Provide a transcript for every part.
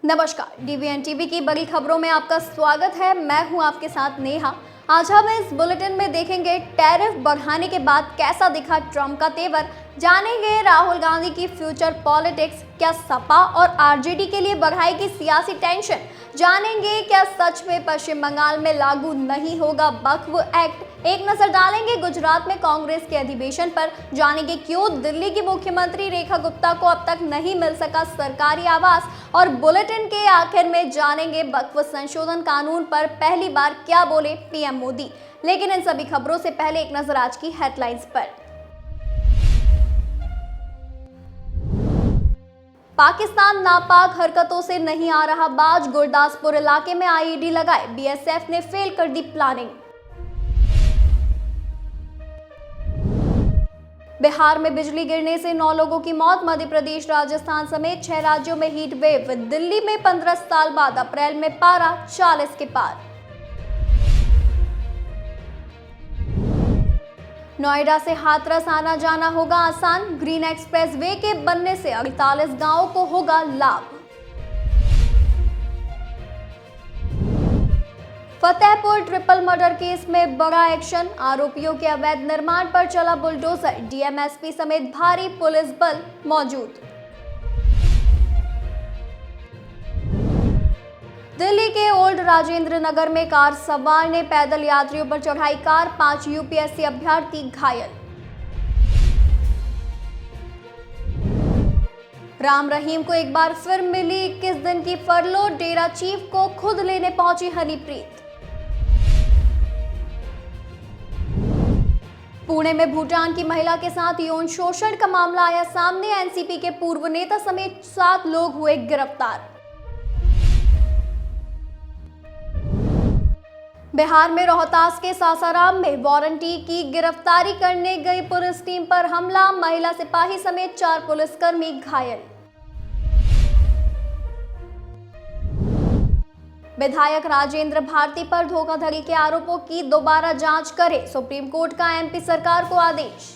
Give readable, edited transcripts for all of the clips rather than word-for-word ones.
नमस्कार, डीवीएन टीवी की बड़ी खबरों में आपका स्वागत है। मैं हूं आपके साथ नेहा। आज हम इस बुलेटिन में देखेंगे टैरिफ बढ़ाने के बाद कैसा दिखा ट्रंप का तेवर, जानेंगे राहुल गांधी की फ्यूचर पॉलिटिक्स, क्या सपा और आरजेडी के लिए बढ़ाएगी सियासी टेंशन, जानेंगे क्या सच में पश्चिम बंगाल में लागू नहीं होगा वक्फ एक्ट, एक नजर डालेंगे गुजरात में कांग्रेस के अधिवेशन पर, जानेंगे क्यों दिल्ली की मुख्यमंत्री रेखा गुप्ता को अब तक नहीं मिल सका सरकारी आवास, और बुलेटिन के आखिर में जानेंगे वक्फ संशोधन कानून पर पहली बार क्या बोले पीएम मोदी। लेकिन इन सभी खबरों से पहले एक नजर आज की हेडलाइंस पर। पाकिस्तान नापाक हरकतों से नहीं आ रहा बाज, गुरदासपुर इलाके में आईईडी लगाए, बीएसएफ ने फेल कर दी प्लानिंग। बिहार में बिजली गिरने से 9 लोगों की मौत, मध्य प्रदेश राजस्थान समेत 6 राज्यों में हीट वेव, दिल्ली में 15 साल बाद अप्रैल में पारा 40 के पार। नोएडा से हाथरस आना जाना होगा आसान, ग्रीन एक्सप्रेस वे के बनने से 48 गांवों को होगा लाभ। फतेहपुर ट्रिपल मर्डर केस में बड़ा एक्शन, आरोपियों के अवैध निर्माण पर चला बुलडोजर, डीएमएसपी समेत भारी पुलिस बल मौजूद। दिल्ली के ओल्ड राजेंद्र नगर में कार सवार ने पैदल यात्रियों पर चढ़ाई कार, 5 यूपीएससी अभ्यर्थी घायल। राम रहीम को एक बार फिर मिली 21 दिन की फरलो, डेरा चीफ को खुद लेने पहुंची हनीप्रीत। पुणे में भूटान की महिला के साथ यौन शोषण का मामला आया सामने, एनसीपी के पूर्व नेता समेत 7 लोग हुए गिरफ्तार। बिहार में रोहतास के सासाराम में वारंटी की गिरफ्तारी करने गई पुलिस टीम पर हमला, महिला सिपाही समेत 4 पुलिसकर्मी घायल। विधायक राजेंद्र भारती पर धोखाधड़ी के आरोपों की दोबारा जांच करे, सुप्रीम कोर्ट का एमपी सरकार को आदेश।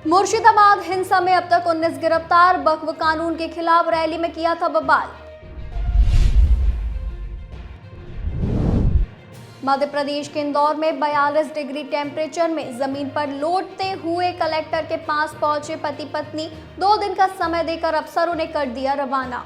मुर्शिदाबाद हिंसा में अब तक 19 गिरफ्तार, वक्फ कानून के खिलाफ रैली में किया था बवाल। मध्य प्रदेश के इंदौर में 42 डिग्री टेम्परेचर में जमीन पर लौटते हुए कलेक्टर के पास पहुंचे पति पत्नी, 2 दिन का समय देकर अफसरों ने कर दिया रवाना।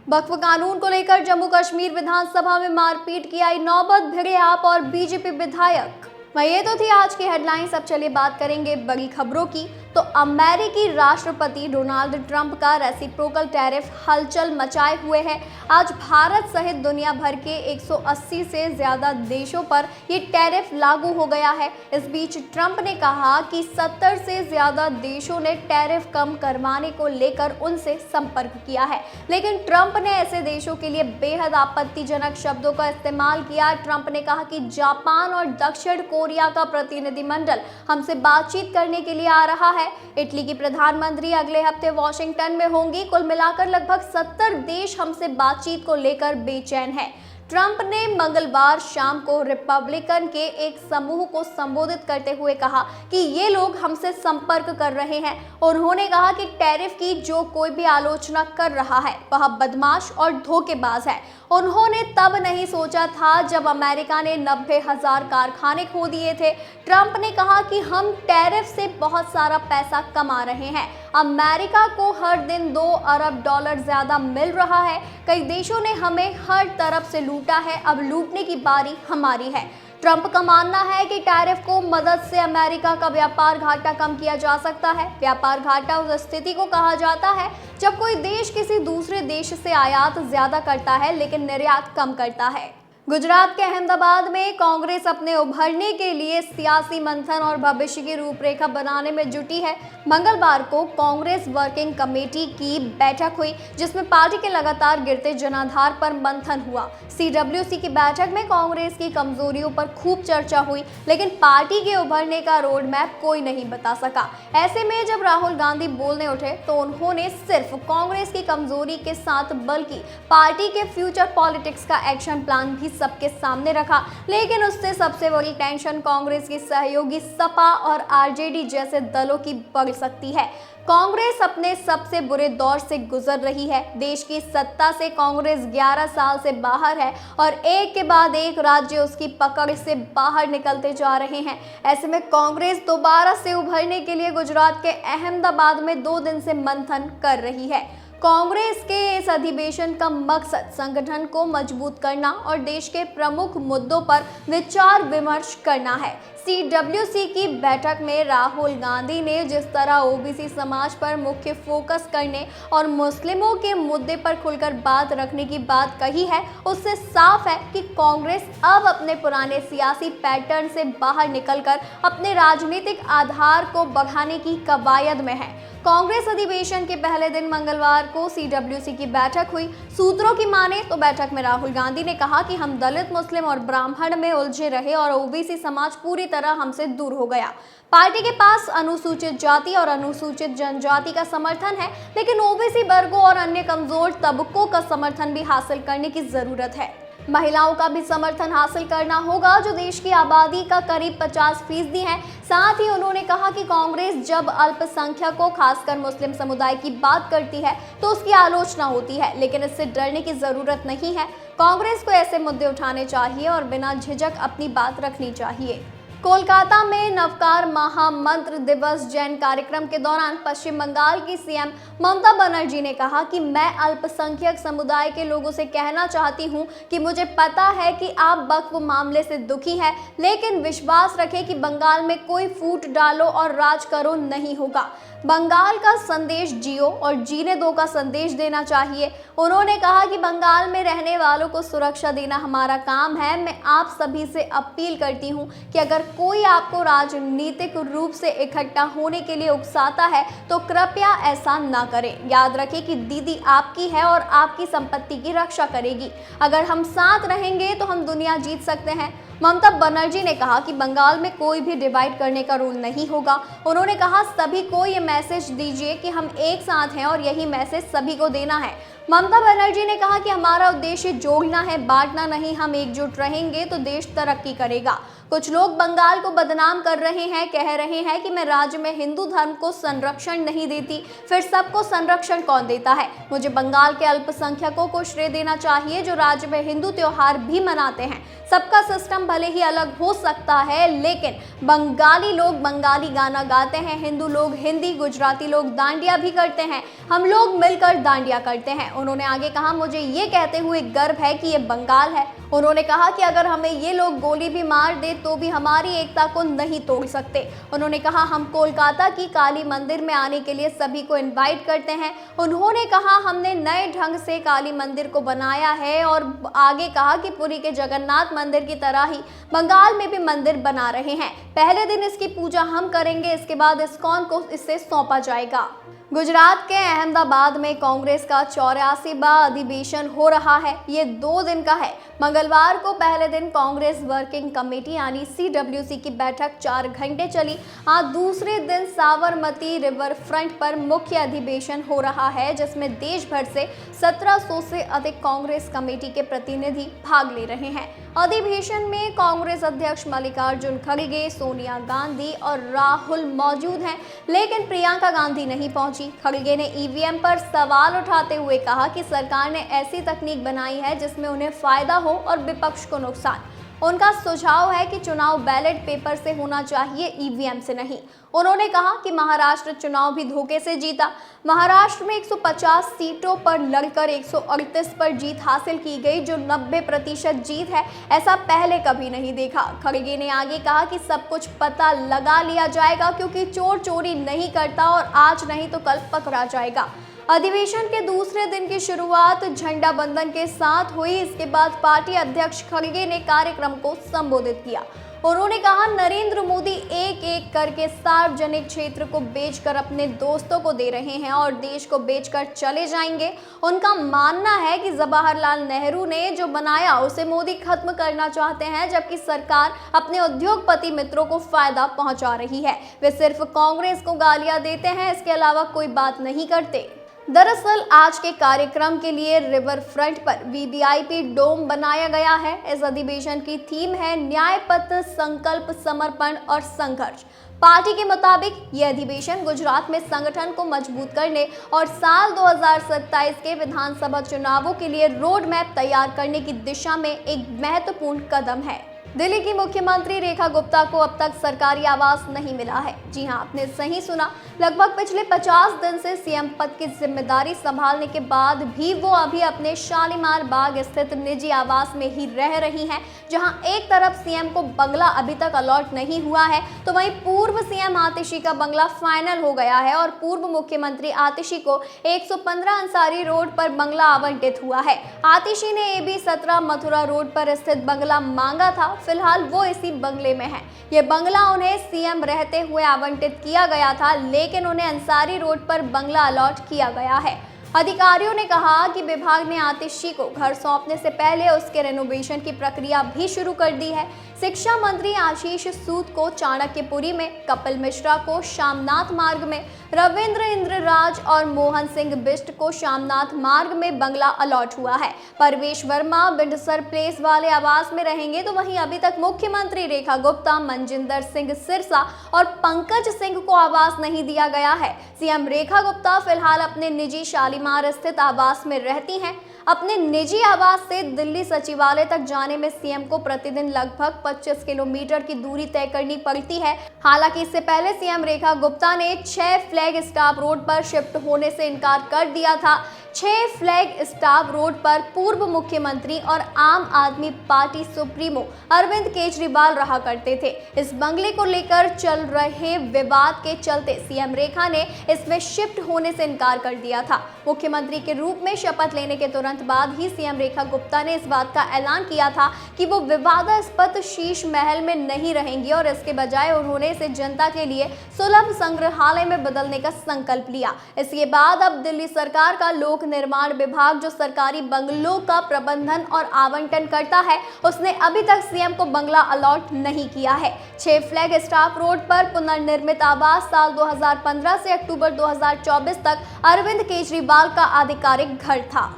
वक्फ कानून को लेकर जम्मू कश्मीर विधानसभा में मारपीट की आई नौबत, भिड़े आप और बीजेपी विधायक। ये तो थी आज की हेडलाइंस। अब चलिए बात करेंगे बड़ी खबरों की। तो अमेरिकी राष्ट्रपति डोनाल्ड ट्रंप का रेसिप्रोकल टैरिफ हलचल मचाए हुए है। आज भारत सहित दुनिया भर के 180 से ज्यादा देशों पर ये टैरिफ लागू हो गया है। इस बीच ट्रंप ने कहा कि 70 से ज्यादा देशों ने टैरिफ कम करवाने को लेकर उनसे संपर्क किया है, लेकिन ट्रंप ने ऐसे देशों के लिए बेहद आपत्तिजनक शब्दों का इस्तेमाल किया। ट्रंप ने कहा कि जापान और दक्षिण कोरिया का प्रतिनिधिमंडल हमसे बातचीत करने के लिए आ रहा है। इटली की प्रधानमंत्री अगले हफ्ते वॉशिंगटन में होंगी। कुल मिलाकर लगभग 70 देश हमसे बातचीत को लेकर बेचैन हैं। ट्रंप ने मंगलवार शाम को रिपब्लिकन के एक समूह को संबोधित करते हुए कहा कि ये लोग हमसे संपर्क कर रहे हैं। उन्होंने कहा कि टैरिफ की जो कोई भी आलोचना कर रहा है वह बदमाश और धोखेबाज है। उन्होंने तब नहीं सोचा था जब अमेरिका ने 90,000 कारखाने खो दिए थे। ट्रंप ने कहा कि हम टैरिफ से बहुत सारा पैसा कमा रहे हैं। अमेरिका को हर दिन $2 अरब ज्यादा मिल रहा है। कई देशों ने हमें हर तरफ से लूटा है, अब लूटने की बारी हमारी है। ट्रंप का मानना है कि टैरिफ को मदद से अमेरिका का व्यापार घाटा कम किया जा सकता है। व्यापार घाटा उस स्थिति को कहा जाता है जब कोई देश किसी दूसरे देश से आयात ज्यादा करता है लेकिन निर्यात कम करता है। गुजरात के अहमदाबाद में कांग्रेस अपने उभरने के लिए सियासी मंथन और भविष्य की रूपरेखा बनाने में जुटी है। मंगलवार को कांग्रेस वर्किंग कमेटी की बैठक हुई, जिसमें पार्टी के लगातार गिरते जनाधार पर मंथन हुआ। सीडब्ल्यूसी की बैठक में कांग्रेस की कमजोरियों पर खूब चर्चा हुई, लेकिन पार्टी के उभरने का रोड मैप कोई नहीं बता सका। ऐसे में जब राहुल गांधी बोलने उठे तो उन्होंने सिर्फ कांग्रेस की कमजोरी के साथ बल्कि पार्टी के फ्यूचर पॉलिटिक्स का एक्शन प्लान भी सबके सामने रखा, लेकिन उससे सबसे बड़ी टेंशन कांग्रेस की सहयोगी सपा और आरजेडी जैसे दलों की बढ़ सकती है। कांग्रेस अपने सबसे बुरे दौर से गुजर रही है। देश की सत्ता से कांग्रेस 11 साल से बाहर है और एक के बाद एक राज्य उसकी पकड़ से बाहर निकलते जा रहे हैं। ऐसे में कांग्रेस दोबारा से उभरने के लिए गुजरात के अहमदाबाद में 2 दिन से मंथन कर रही है। कांग्रेस के इस अधिवेशन का मकसद संगठन को मजबूत करना और देश के प्रमुख मुद्दों पर विचार विमर्श करना है। CWC की बैठक में राहुल गांधी ने जिस तरह ओबीसी समाज पर मुख्य फोकस करने और मुस्लिमों के मुद्दे पर खुलकर बात रखने की बात कही है, उससे साफ है कि कांग्रेस अब अपने पुराने सियासी पैटर्न से बाहर निकलकर अपने राजनीतिक आधार को बढ़ाने की कवायद में है। कांग्रेस अधिवेशन के पहले दिन मंगलवार को CWC की बैठक हुई। सूत्रों की माने तो बैठक में राहुल गांधी ने कहा कि हम दलित, मुस्लिम और ब्राह्मण में उलझे रहे और ओबीसी समाज पूरी तरह हमसे दूर हो गया। पार्टी के पास अनुसूचित जाति और अनुसूचित जनजाति का समर्थन है, लेकिन ओबीसी वर्गों और अन्य कमजोर तबकों का समर्थन भी हासिल करने की जरूरत है। महिलाओं का भी समर्थन हासिल करना होगा, जो देश की आबादी का करीब 50% है। साथ ही उन्होंने कहा कि कांग्रेस जब अल्पसंख्यकों, खासकर मुस्लिम समुदाय की बात करती है तो उसकी आलोचना होती है, लेकिन इससे डरने की जरूरत नहीं है। कांग्रेस को ऐसे मुद्दे उठाने चाहिए और बिना झिझक अपनी बात रखनी चाहिए। कोलकाता में नवकार महामंत्र दिवस जैन कार्यक्रम के दौरान पश्चिम बंगाल की सीएम ममता बनर्जी ने कहा कि मैं अल्पसंख्यक समुदाय के लोगों से कहना चाहती हूं कि मुझे पता है कि आप वक्फ मामले से दुखी हैं, लेकिन विश्वास रखें कि बंगाल में कोई फूट डालो और राज करो नहीं होगा। बंगाल का संदेश जियो और जीने दो का संदेश देना चाहिए। उन्होंने कहा कि बंगाल में रहने वालों को सुरक्षा देना हमारा काम है। मैं आप सभी से अपील करती हूं कि अगर कोई आपको राजनीतिक रूप से इकट्ठा होने के लिए उकसाता है तो कृपया ऐसा ना करें। याद रखें कि दीदी आपकी है और आपकी संपत्ति की रक्षा करेगी। अगर हम साथ रहेंगे तो हम दुनिया जीत सकते हैं। ममता बनर्जी ने कहा कि बंगाल में कोई भी डिवाइड करने का रूल नहीं होगा। उन्होंने कहा सभी को ये मैसेज दीजिए कि हम एक साथ हैं और यही मैसेज सभी को देना है। ममता बनर्जी ने कहा कि हमारा उद्देश्य जोड़ना है, बांटना नहीं। हम एकजुट रहेंगे तो देश तरक्की करेगा। कुछ लोग बंगाल को बदनाम कर रहे हैं, कह रहे हैं कि मैं राज्य में हिंदू धर्म को संरक्षण नहीं देती। फिर सबको संरक्षण कौन देता है? मुझे बंगाल के अल्पसंख्यकों को श्रेय देना चाहिए जो राज्य में हिंदू त्योहार भी मनाते हैं। सबका सिस्टम भले ही अलग हो सकता है, लेकिन बंगाली लोग बंगाली गाना गाते हैं, हिंदू लोग हिंदी, गुजराती लोग डांडिया भी करते हैं। हम लोग मिलकर डांडिया करते हैं। उन्होंने आगे कहा मुझे ये कहते हुए गर्व है कि ये बंगाल है। उन्होंने कहा कि अगर हमें ये लोग गोली भी मार दे तो भी हमारी एकता को नहीं तोड़ सकते। उन्होंने कहा हम कोलकाता की काली मंदिर में आने के लिए सभी को इनवाइट करते हैं। उन्होंने कहा हमने नए ढंग से काली मंदिर को बनाया है और आगे कहा कि पुरी के जगन्नाथ मंदिर की तरह ही बंगाल में भी मंदिर बना रहे हैं। पहले दिन इसकी पूजा हम करेंगे, इसके बाद इस्कॉन को इसे सौंपा जाएगा। गुजरात के अहमदाबाद में कांग्रेस का 84वां अधिवेशन हो रहा है। ये 2 दिन का है। मंगलवार को पहले दिन कांग्रेस वर्किंग कमेटी यानी CWC की बैठक 4 घंटे चली। आज दूसरे दिन साबरमती रिवर फ्रंट पर मुख्य अधिवेशन हो रहा है, जिसमें देश भर से 1700 से अधिक कांग्रेस कमेटी के प्रतिनिधि भाग ले रहे हैं। अधिवेशन में कांग्रेस अध्यक्ष मल्लिकार्जुन खड़गे, सोनिया गांधी और राहुल मौजूद हैं, लेकिन प्रियंका गांधी नहीं पहुंची। खड़गे ने EVM पर सवाल उठाते हुए कहा कि सरकार ने ऐसी तकनीक बनाई है जिसमें उन्हें फायदा हो और विपक्ष को नुकसान। उनका सुझाव है कि चुनाव बैलेट पेपर से होना चाहिए, EVM से नहीं। उन्होंने कहा कि महाराष्ट्र चुनाव भी धोखे से जीता। महाराष्ट्र में 150 सीटों पर लड़कर 138 पर जीत हासिल की गई, जो 90% जीत है। ऐसा पहले कभी नहीं देखा। खड़गे ने आगे कहा कि सब कुछ पता लगा लिया जाएगा, क्योंकि चोर चोरी नहीं करता और आज नहीं तो कल पकड़ा जाएगा। अधिवेशन के दूसरे दिन की शुरुआत झंडा बंधन के साथ हुई। इसके बाद पार्टी अध्यक्ष खड़गे ने कार्यक्रम को संबोधित किया। उन्होंने कहा नरेंद्र मोदी एक एक करके सार्वजनिक क्षेत्र को बेचकर अपने दोस्तों को दे रहे हैं और देश को बेचकर चले जाएंगे। उनका मानना है कि जवाहरलाल नेहरू ने जो बनाया उसे मोदी खत्म करना चाहते हैं, जबकि सरकार अपने उद्योगपति मित्रों को फायदा पहुंचा रही है। वे सिर्फ कांग्रेस को गालियां देते हैं, इसके अलावा कोई बात नहीं करते। दरअसल आज के कार्यक्रम के लिए रिवर फ्रंट पर वीवीआईपी डोम बनाया गया है। इस अधिवेशन की थीम है न्याय पथ, संकल्प, समर्पण और संघर्ष। पार्टी के मुताबिक ये अधिवेशन गुजरात में संगठन को मजबूत करने और साल 2027 के विधानसभा चुनावों के लिए रोड मैप तैयार करने की दिशा में एक महत्वपूर्ण कदम है। दिल्ली की मुख्यमंत्री रेखा गुप्ता को अब तक सरकारी आवास नहीं मिला है। जी हां, आपने सही सुना। लगभग पिछले 50 दिन से सीएम पद की जिम्मेदारी संभालने के बाद भी वो अभी अपने शालीमार बाग स्थित निजी आवास में ही रह रही हैं, जहां एक तरफ सीएम को बंगला अभी तक अलॉट नहीं हुआ है, तो वहीं पूर्व सीएम आतिशी का बंगला फाइनल हो गया है और पूर्व मुख्यमंत्री आतिशी को 115 अंसारी रोड पर बंगला आवंटित हुआ है। आतिशी ने AB 17 मथुरा रोड पर स्थित बंगला मांगा था। फिलहाल वो इसी बंगले में है। ये बंगला उन्हें सीएम रहते हुए आवंटित किया गया था, लेकिन उन्हें अंसारी रोड पर बंगला अलॉट किया गया है। अधिकारियों ने कहा कि विभाग ने आतिशी को घर सौंपने से पहले उसके रेनोवेशन की प्रक्रिया भी शुरू कर दी है। शिक्षा मंत्री आशीष सूद को चाणक्यपुरी में, कपिल मिश्रा को शामनाथ मार्ग में, रविंद्र इंद्रराज और मोहन सिंह बिष्ट को शामनाथ मार्ग में बंगला अलॉट हुआ है। परवेश वर्मा बिंडसर प्लेस वाले आवास में रहेंगे, तो वहीं अभी तक मुख्यमंत्री रेखा गुप्ता, मनजिंदर सिंह सिरसा और पंकज सिंह को आवास नहीं दिया गया है। सीएम रेखा गुप्ता फिलहाल अपने निजी शालीमार स्थित आवास में रहती हैं। अपने निजी आवास से दिल्ली सचिवालय तक जाने में सीएम को प्रतिदिन लगभग 25 किलोमीटर की दूरी तय करनी पड़ती है। हालांकि इससे पहले सीएम रेखा गुप्ता ने 6 फ्लैग स्टाफ रोड पर शिफ्ट होने से इनकार कर दिया था। 6 फ्लैग स्टाफ रोड पर पूर्व मुख्यमंत्री और आम आदमी पार्टी सुप्रीमो अरविंद केजरीवाल रहा करते थे। इस बंगले को लेकर चल रहे विवाद के चलते सीएम रेखा ने इसमें शिफ्ट होने से इनकार कर दिया था। मुख्यमंत्री के रूप में शपथ लेने के तुरंत बाद ही सीएम रेखा गुप्ता ने इस बात का ऐलान किया था कि वो विवादास्पद शीश महल में नहीं रहेंगी और इसके बजाय उन्होंने इसे जनता के लिए सुलभ संग्रहालय में बदलने का संकल्प लिया। इसके बाद अब दिल्ली सरकार का लोक निर्माण विभाग, जो सरकारी बंगलों का प्रबंधन और आवंटन करता है, उसने अभी तक सीएम को बंगला अलॉट नहीं किया है। 6 फ्लैग स्टाफ रोड पर पुनर्निर्मित आवास साल 2015 से अक्टूबर 2024 तक अरविंद केजरीवाल का आधिकारिक घर था।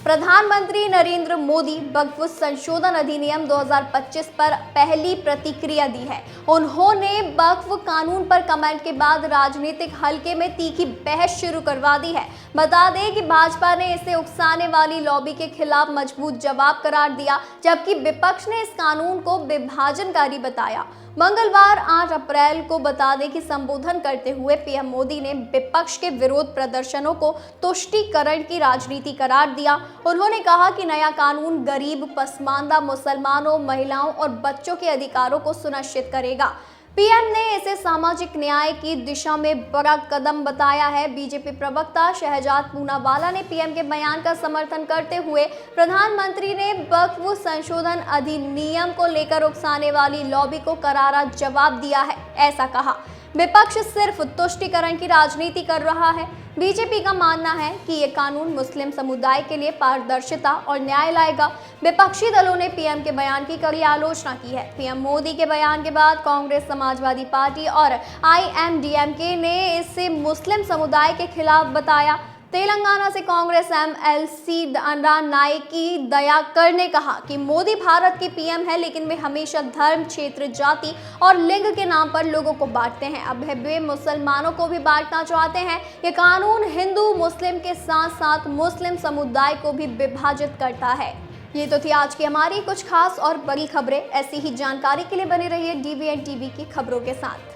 प्रधानमंत्री नरेंद्र मोदी वक्फ संशोधन अधिनियम 2025 पर पहली प्रतिक्रिया दी है। उन्होंने वक्फ कानून पर कमेंट के बाद राजनीतिक हलके में तीखी बहस शुरू करवा दी है। बता दें कि भाजपा ने इसे उकसाने वाली लॉबी के खिलाफ मजबूत जवाब करार दिया, जबकि विपक्ष ने इस कानून को विभाजनकारी बताया। मंगलवार 8 अप्रैल को बता दें कि संबोधन करते हुए पीएम मोदी ने विपक्ष के विरोध प्रदर्शनों को तुष्टीकरण की राजनीति करार दिया। उन्होंने कहा कि नया कानून गरीब, पसमानदा मुसलमानों, महिलाओं और बच्चों के अधिकारों को सुनिश्चित करेगा। पीएम ने इसे सामाजिक न्याय की दिशा में बड़ा कदम बताया है। बीजेपी प्रवक्ता शहजाद पूनावाला ने पीएम के बयान का समर्थन करते हुए प्रधानमंत्री ने वक्फ संशोधन अधिनियम को लेकर उकसाने वाली लॉबी को करारा जवाब दिया है। ऐसा कहा, विपक्ष सिर्फ तुष्टीकरण की राजनीति कर रहा है। बीजेपी का मानना है कि ये कानून मुस्लिम समुदाय के लिए पारदर्शिता और न्याय लाएगा। विपक्षी दलों ने पीएम के बयान की कड़ी आलोचना की है। पीएम मोदी के बयान के बाद कांग्रेस, समाजवादी पार्टी और IMDMK ने इसे मुस्लिम समुदाय के खिलाफ बताया। तेलंगाना से कांग्रेस MLC अंडा नायकी दयाकर ने कहा कि मोदी भारत के पीएम है, लेकिन वे हमेशा धर्म, क्षेत्र, जाति और लिंग के नाम पर लोगों को बांटते हैं। अब वे मुसलमानों को भी बांटना चाहते हैं। ये कानून हिंदू मुस्लिम के साथ साथ मुस्लिम समुदाय को भी विभाजित करता है। ये तो थी आज की हमारी कुछ खास और बड़ी खबरें। ऐसी ही जानकारी के लिए बने रहिए DVN TV की खबरों के साथ।